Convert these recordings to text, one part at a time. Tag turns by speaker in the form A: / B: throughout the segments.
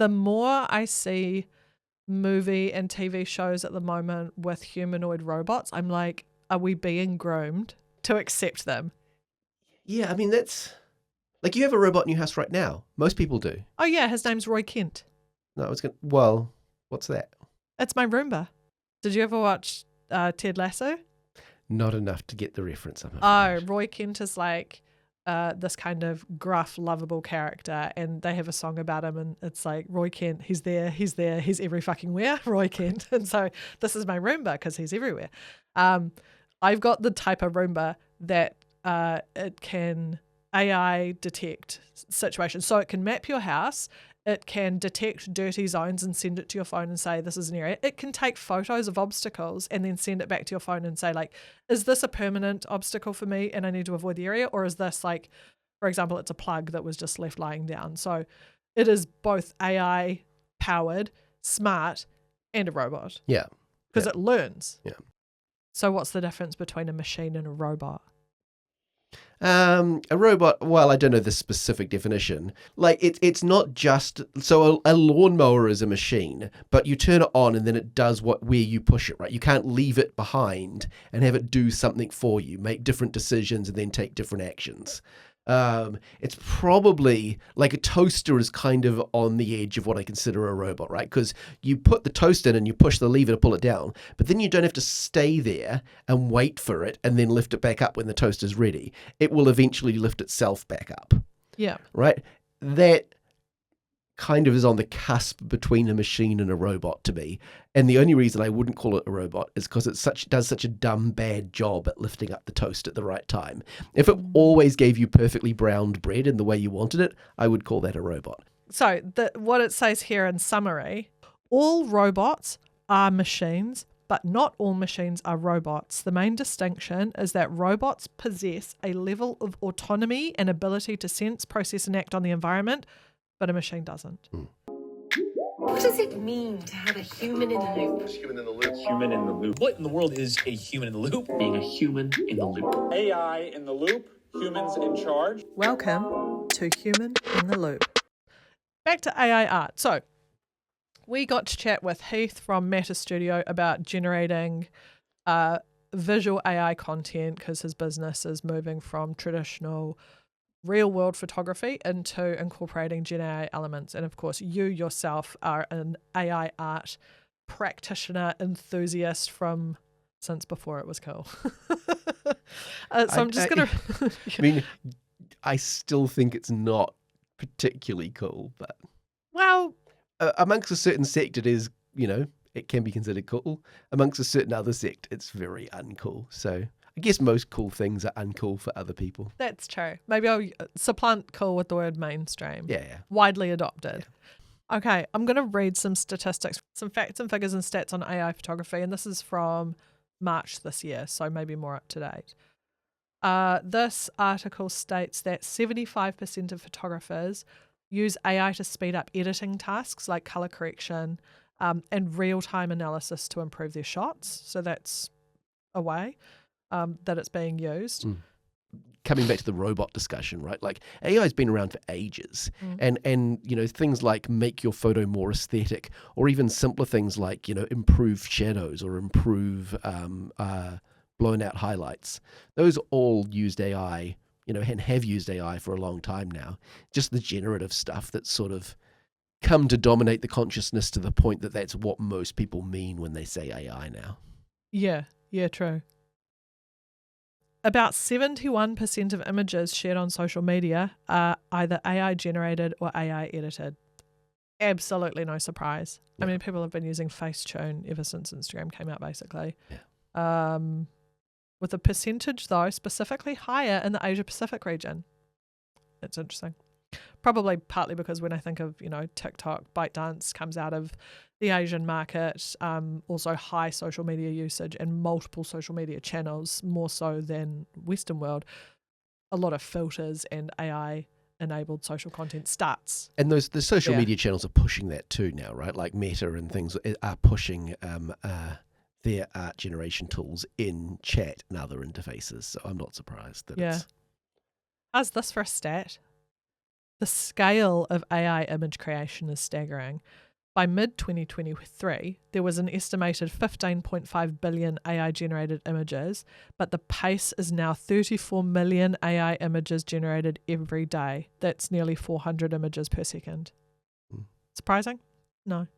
A: The more I see movie and TV shows at the moment with humanoid robots, I'm like, are we being groomed to accept them?
B: Yeah, I mean, that's like you have a robot in your house right now. Most people do.
A: Oh yeah, his name's Roy Kent.
B: No, well, what's that?
A: It's my Roomba. Did you ever watch Ted Lasso?
B: Not enough to get the reference, I'm
A: Oh,
B: afraid.
A: Roy Kent is like this kind of gruff, lovable character, and they have a song about him, and it's like, Roy Kent, he's there, he's every fucking where, Roy Kent. And so this is my Roomba because he's everywhere. I've got the type of Roomba that it can AI detect situations. So it can map your house. It can detect dirty zones and send it to your phone and say, this is an area. It can take photos of obstacles and then send it back to your phone and say, like, is this a permanent obstacle for me and I need to avoid the area? Or is this like, for example, it's a plug that was just left lying down. So it is both AI powered, smart, and a robot.
B: Yeah.
A: Because it learns.
B: Yeah.
A: So what's the difference between a machine and a robot?
B: A robot, well, I don't know the specific definition. Like, it's not just, so a lawnmower is a machine, but you turn it on and then it does where you push it, right? You can't leave it behind and have it do something for you, make different decisions and then take different actions. It's probably like a toaster is kind of on the edge of what I consider a robot, right? Because you put the toast in and you push the lever to pull it down, but then you don't have to stay there and wait for it and then lift it back up when the toast is ready. It will eventually lift itself back up.
A: Yeah.
B: Right? That kind of is on the cusp between a machine and a robot to me. And the only reason I wouldn't call it a robot is because it does such a dumb bad job at lifting up the toast at the right time. If it always gave you perfectly browned bread in the way you wanted it, I would call that a robot.
A: So what it says here in summary, all robots are machines, but not all machines are robots. The main distinction is that robots possess a level of autonomy and ability to sense, process, and act on the environment, but a machine doesn't.
C: What does it mean to have a human in the loop?
D: Human in the loop.
E: Human in the loop. What in the world is a human in the loop?
F: Being a human in the loop.
E: AI in the loop. Humans in charge.
A: Welcome to Human in the Loop. Back to AI art. So we got to chat with Heath from Matter Studio about generating visual AI content because his business is moving from traditional real world photography into incorporating Gen AI elements. And of course, you yourself are an AI art practitioner, enthusiast from since before it was cool. I'm just going to...
B: I mean, I still think it's not particularly cool, but...
A: Well...
B: amongst a certain sect, it is, it can be considered cool. Amongst a certain other sect, it's very uncool. So... I guess most cool things are uncool for other people.
A: That's true. Maybe I'll supplant cool with the word mainstream.
B: Yeah.
A: Widely adopted. Yeah. Okay, I'm going to read some statistics, some facts and figures and stats on AI photography, and this is from March this year, so maybe more up to date. This article states that 75% of photographers use AI to speed up editing tasks like color correction and real-time analysis to improve their shots. So that's a way that it's being used.
B: Coming back to the robot discussion, right? Like AI has been around for ages, and things like make your photo more aesthetic, or even simpler things like improve shadows or improve blown out highlights. Those all used AI, and have used AI for a long time now. Just the generative stuff that's sort of come to dominate the consciousness to the point that that's what most people mean when they say AI now.
A: Yeah, true. About 71% of images shared on social media are either AI generated or AI edited. Absolutely no surprise. Yeah. I mean, people have been using Facetune ever since Instagram came out, basically. Yeah. With a percentage, though, specifically higher in the Asia-Pacific region. It's interesting. Probably partly because when I think of, TikTok, ByteDance comes out of the Asian market, also high social media usage and multiple social media channels, more so than Western world. A lot of filters and AI-enabled social content starts.
B: And the social media channels are pushing that too now, right? Like Meta and things are pushing their art generation tools in chat and other interfaces. So I'm not surprised that it's...
A: How's this for a stat? The scale of AI image creation is staggering. By mid-2023, there was an estimated 15.5 billion AI-generated images, but the pace is now 34 million AI images generated every day. That's nearly 400 images per second. Surprising? No.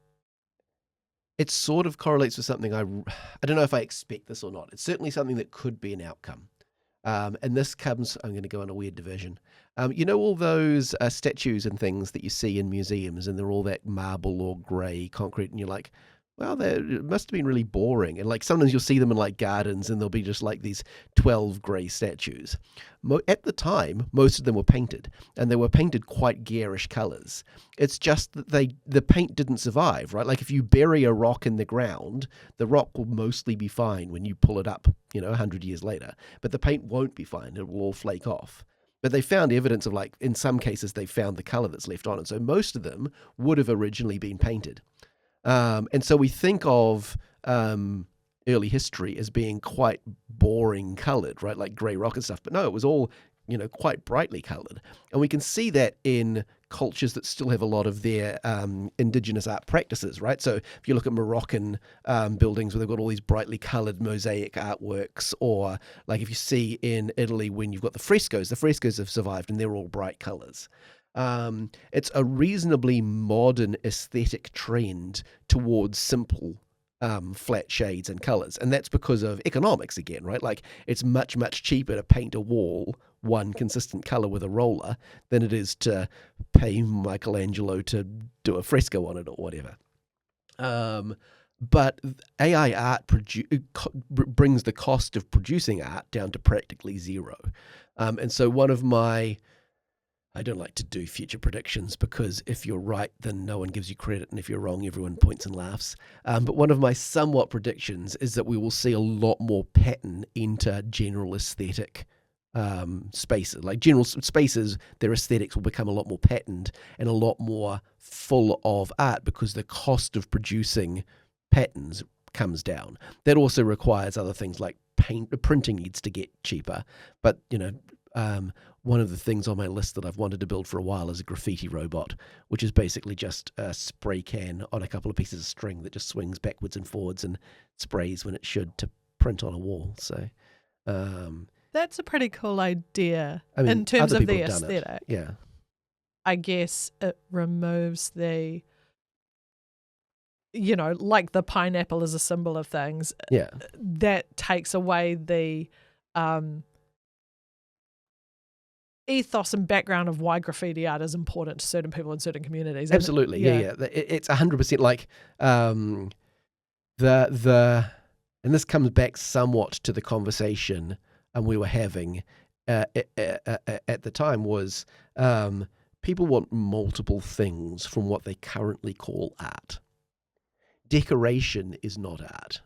B: It sort of correlates with something I don't know if I expect this or not. It's certainly something that could be an outcome. And this comes, I'm going to go on a weird diversion. You know all those statues and things that you see in museums, and they're all that marble or grey concrete, and you're like, well, it must have been really boring. And like sometimes you'll see them in like gardens, and they'll be just like these 12 grey statues. At the time, most of them were painted, and they were painted quite garish colours. It's just that the paint didn't survive, right? Like if you bury a rock in the ground, the rock will mostly be fine when you pull it up, 100 years later. But the paint won't be fine. It will all flake off. But they found evidence of, like, in some cases, they found the colour that's left on it. So most of them would have originally been painted. And so we think of early history as being quite boring coloured, right? Like grey rock and stuff. But no, it was all, quite brightly coloured. And we can see that in cultures that still have a lot of their indigenous art practices, right? So if you look at Moroccan buildings where they've got all these brightly coloured mosaic artworks, or like if you see in Italy when you've got the frescoes have survived and they're all bright colours. It's a reasonably modern aesthetic trend towards simple flat shades and colours. And that's because of economics again, right? Like it's much, much cheaper to paint a wall one consistent colour with a roller than it is to pay Michelangelo to do a fresco on it or whatever. But AI art brings the cost of producing art down to practically zero. And so one of my... I don't like to do future predictions because if you're right, then no one gives you credit, and if you're wrong, everyone points and laughs. But one of my somewhat predictions is that we will see a lot more pattern into general aesthetic spaces. Like general spaces, their aesthetics will become a lot more patterned and a lot more full of art because the cost of producing patterns comes down. That also requires other things like printing needs to get cheaper. But, one of the things on my list that I've wanted to build for a while is a graffiti robot, which is basically just a spray can on a couple of pieces of string that just swings backwards and forwards and sprays when it should to print on a wall. So
A: that's a pretty cool idea
B: in
A: terms of the aesthetic.
B: Yeah.
A: I guess it removes the, like the pineapple is a symbol of things.
B: Yeah.
A: That takes away the ethos and background of why graffiti art is important to certain people in certain communities.
B: Absolutely. Yeah. It's 100% like the and this comes back somewhat to the conversation we were having at the time was people want multiple things from what they currently call art. Decoration is not art.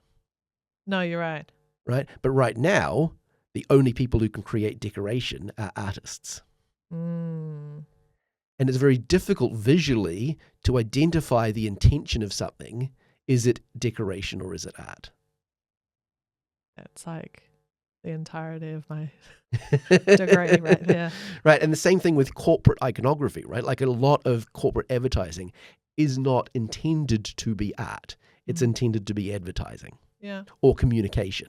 A: No, you're right.
B: Right? But right now, the only people who can create decoration are artists. And it's very difficult visually to identify the intention of something. Is it decoration or is it art?
A: That's like the entirety of my degree right there.
B: Right. And the same thing with corporate iconography, right? Like a lot of corporate advertising is not intended to be art. It's intended to be advertising.
A: Yeah.
B: Or communication.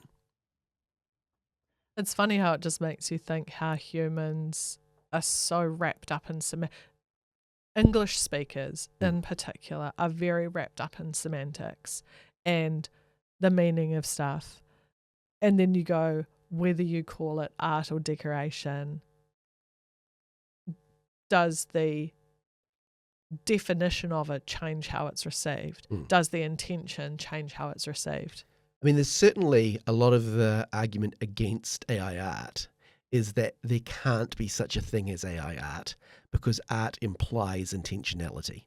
A: It's funny how it just makes you think how humans are so wrapped up in English speakers in particular are very wrapped up in semantics and the meaning of stuff. And then you go, whether you call it art or decoration, does the definition of it change how it's received? Does the intention change how it's received?
B: I mean, there's certainly a lot of the argument against AI art is that there can't be such a thing as AI art because art implies intentionality.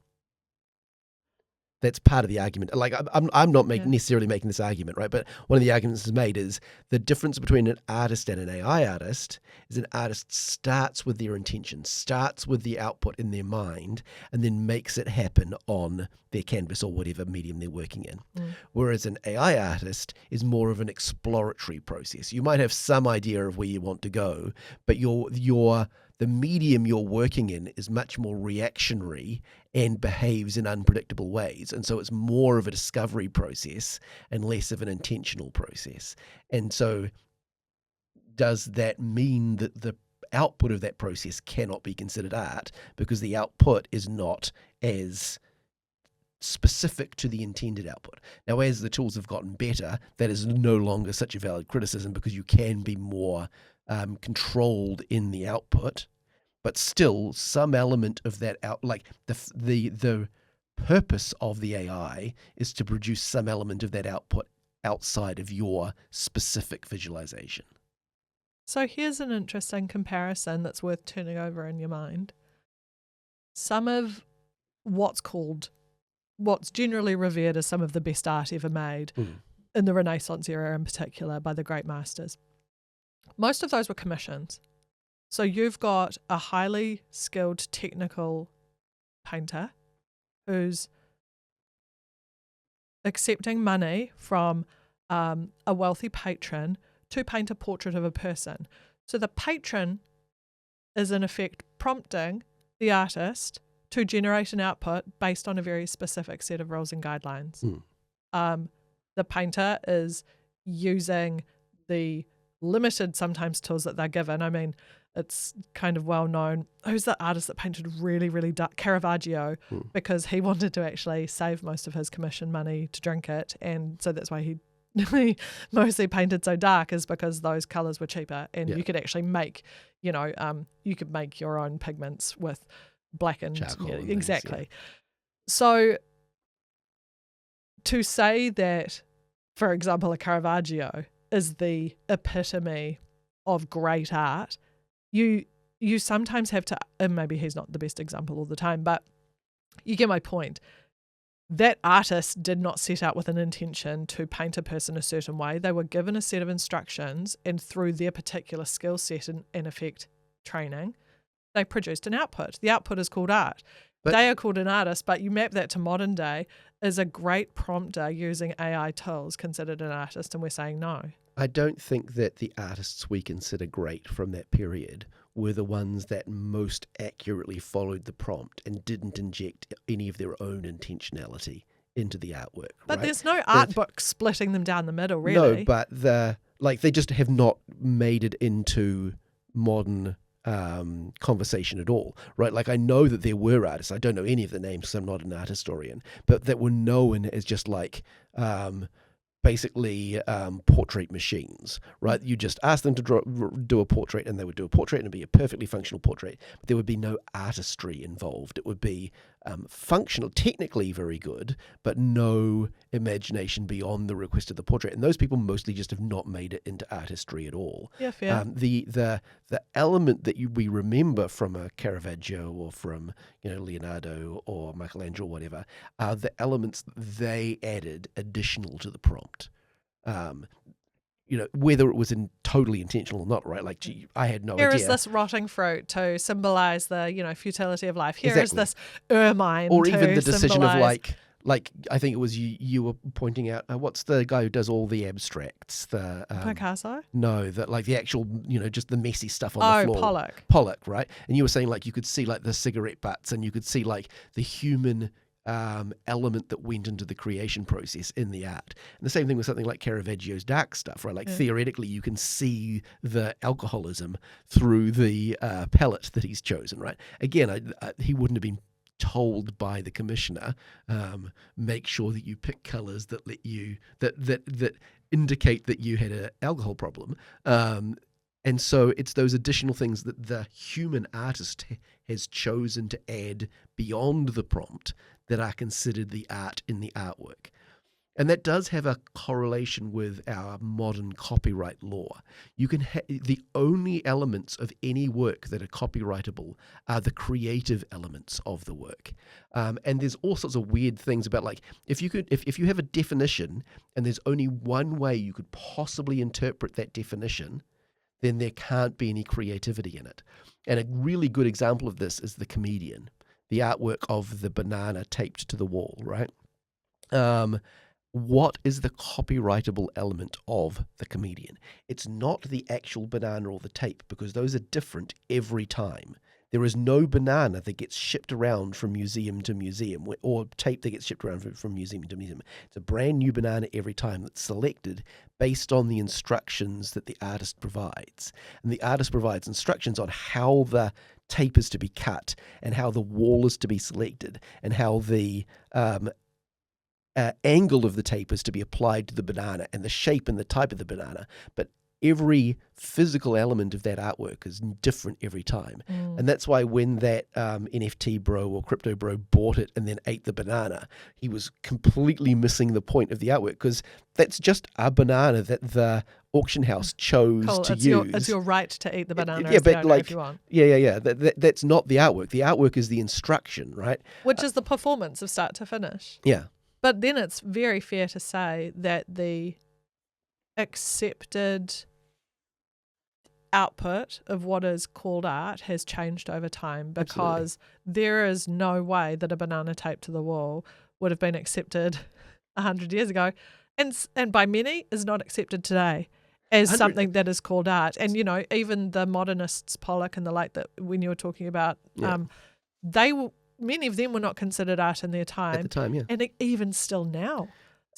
B: That's part of the argument. Like, I'm not necessarily making this argument, right? But one of the arguments is made is the difference between an artist and an AI artist is an artist starts with their intention, starts with the output in their mind, and then makes it happen on their canvas or whatever medium they're working in. Whereas an AI artist is more of an exploratory process. You might have some idea of where you want to go, but the medium you're working in is much more reactionary and behaves in unpredictable ways. And so it's more of a discovery process and less of an intentional process. And so does that mean that the output of that process cannot be considered art because the output is not as specific to the intended output? Now, as the tools have gotten better, that is no longer such a valid criticism because you can be more controlled in the output, but still some element of that like the purpose of the AI is to produce some element of that output outside of your specific visualization.
A: So here's an interesting comparison that's worth turning over in your mind. Some of what's generally revered as some of the best art ever made in the Renaissance era in particular by the great masters. Most of those were commissions. So you've got a highly skilled technical painter who's accepting money from a wealthy patron to paint a portrait of a person. So the patron is in effect prompting the artist to generate an output based on a very specific set of rules and guidelines. The painter is using the limited sometimes tools that they're given. I mean, it's kind of well known. Who's the artist that painted really, really dark? Caravaggio, because he wanted to actually save most of his commission money to drink it. And so that's why he mostly painted so dark, is because those colours were cheaper. And you could actually make, you could make your own pigments with blackened.
B: Charcoal and
A: exactly.
B: things,
A: So to say that, for example, a Caravaggio is the epitome of great art, you sometimes have to, and maybe he's not the best example all the time, but you get my point. That artist did not set out with an intention to paint a person a certain way. They were given a set of instructions, and through their particular skill set and, in effect, training, they produced an output. The output is called art.
B: But
A: they are called an artist, but you map that to modern day. Is a great prompter using AI tools considered an artist? And we're saying no.
B: I don't think that the artists we consider great from that period were the ones that most accurately followed the prompt and didn't inject any of their own intentionality into the artwork.
A: But
B: right?
A: there's no art book splitting them down the middle, really.
B: No, but they just have not made it into modern conversation at all, right? Like, I know that there were artists, I don't know any of the names because I'm not an art historian, but that were known as just like basically portrait machines, right? You just ask them to do a portrait and they would do a portrait and it'd be a perfectly functional portrait, but there would be no artistry involved. It would be functional, technically very good, but no imagination beyond the request of the portrait. And those people mostly just have not made it into artistry at all.
A: Yeah, fair.
B: The element that we remember from a Caravaggio or from Leonardo or Michelangelo or whatever are the elements that they added additional to the prompt. Whether it was totally intentional or not, right? Like, gee, I had no idea.
A: Here is this rotting fruit to symbolize the, futility of life. Here is
B: Exactly.
A: this ermine
B: Or
A: to
B: even the decision
A: symbolize...
B: of like I think it was you were pointing out, what's the guy who does all the abstracts? The
A: Picasso?
B: No, that like the actual, just the messy stuff on the floor. Pollock, right? And you were saying like you could see like the cigarette butts and you could see like the human element that went into the creation process in the art. And the same thing with something like Caravaggio's dark stuff, right? Like theoretically you can see the alcoholism through the palette that he's chosen, right? Again, he wouldn't have been told by the commissioner, make sure that you pick colors that let you that indicate that you had an alcohol problem. And so it's those additional things that the human artist has chosen to add beyond the prompt that are considered the art in the artwork. And that does have a correlation with our modern copyright law. You can the only elements of any work that are copyrightable are the creative elements of the work. And there's all sorts of weird things about, like, if you have a definition and there's only one way you could possibly interpret that definition, then there can't be any creativity in it. And a really good example of this is The Comedian, the artwork of the banana taped to the wall, right? what is the copyrightable element of the comedian? It's not the actual banana or the tape, because those are different every time. There is no banana that gets shipped around from museum to museum, or tape that gets shipped around from museum to museum. It's a brand new banana every time that's selected based on the instructions that the artist provides. And the artist provides instructions on how the tape is to be cut, and how the wall is to be selected, and how the angle of the tape is to be applied to the banana, and the shape and the type of the banana. But every physical element of that artwork is different every time. And that's why when that NFT bro or crypto bro bought it and then ate the banana, he was completely missing the point of the artwork, because that's just a banana that the auction house chose to use.
A: It's your right to eat the banana if you want.
B: That's not the artwork. The artwork is the instruction, right?
A: Which is the performance of start to finish.
B: Yeah.
A: But then it's very fair to say that the accepted output of what is called art has changed over time, because there is no way that a banana taped to the wall would have been accepted 100 years ago, and by many is not accepted today as something that is called art. And even the modernists, Pollock and the like, that when you were talking about, many of them were not considered art in their time.
B: At the time, yeah.
A: And even still now.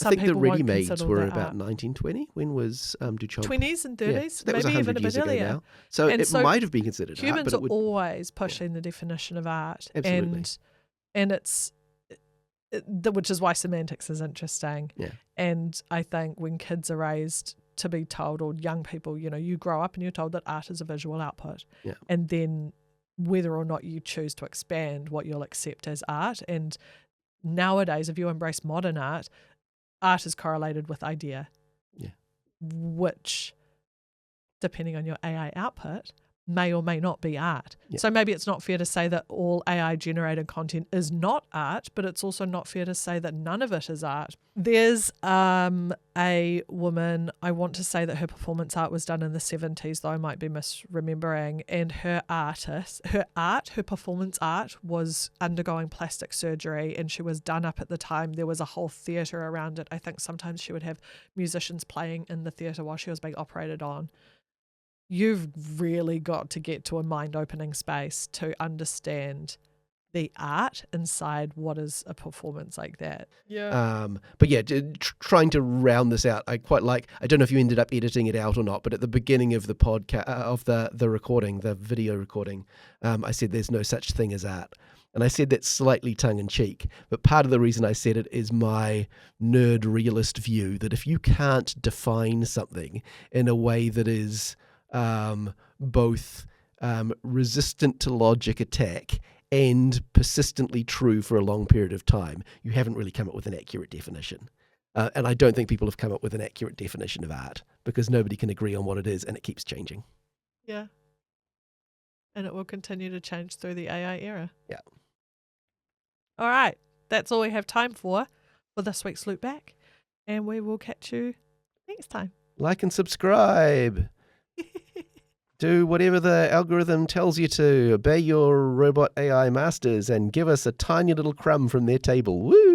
B: I think the ready-mades were about 1920. When was Duchamp?
A: 20s and 30s,
B: so that was
A: maybe
B: 100
A: even a
B: years
A: bit
B: ago
A: earlier.
B: now. So it might have been considered art.
A: Humans
B: but
A: are always pushing the definition of art.
B: Absolutely.
A: And it's, which is why semantics is interesting.
B: Yeah.
A: And I think when kids are raised to be told, or young people, you grow up and you're told that art is a visual output.
B: Yeah.
A: And then whether or not you choose to expand what you'll accept as art. And nowadays, if you embrace modern art is correlated with idea.
B: Yeah.
A: Which, depending on your AI output, may or may not be art.
B: Yeah.
A: So maybe it's not fair to say that all AI generated content is not art, but it's also not fair to say that none of it is art. There's a woman, I want to say that her performance art was done in the 70s, though I might be misremembering, and her performance art was undergoing plastic surgery, and she was done up at the time. There was a whole theatre around it. I think sometimes she would have musicians playing in the theatre while she was being operated on. You've really got to get to a mind-opening space to understand the art inside what is a performance like that. Yeah.
B: But yeah, trying to round this out, I quite like. I don't know if you ended up editing it out or not, but at the beginning of the podcast, of the recording, the video recording, I said there's no such thing as art. And I said that slightly tongue-in-cheek, but part of the reason I said it is my nerd realist view that if you can't define something in a way that is both resistant to logic attack and persistently true for a long period of time, you haven't really come up with an accurate definition. And I don't think people have come up with an accurate definition of art, because nobody can agree on what it is, and it keeps changing.
A: Yeah. And it will continue to change through the AI era.
B: Yeah.
A: All right. That's all we have time for this week's Loop Back. And we will catch you next time.
B: Like and subscribe. Do whatever the algorithm tells you to. Obey your robot AI masters and give us a tiny little crumb from their table. Woo!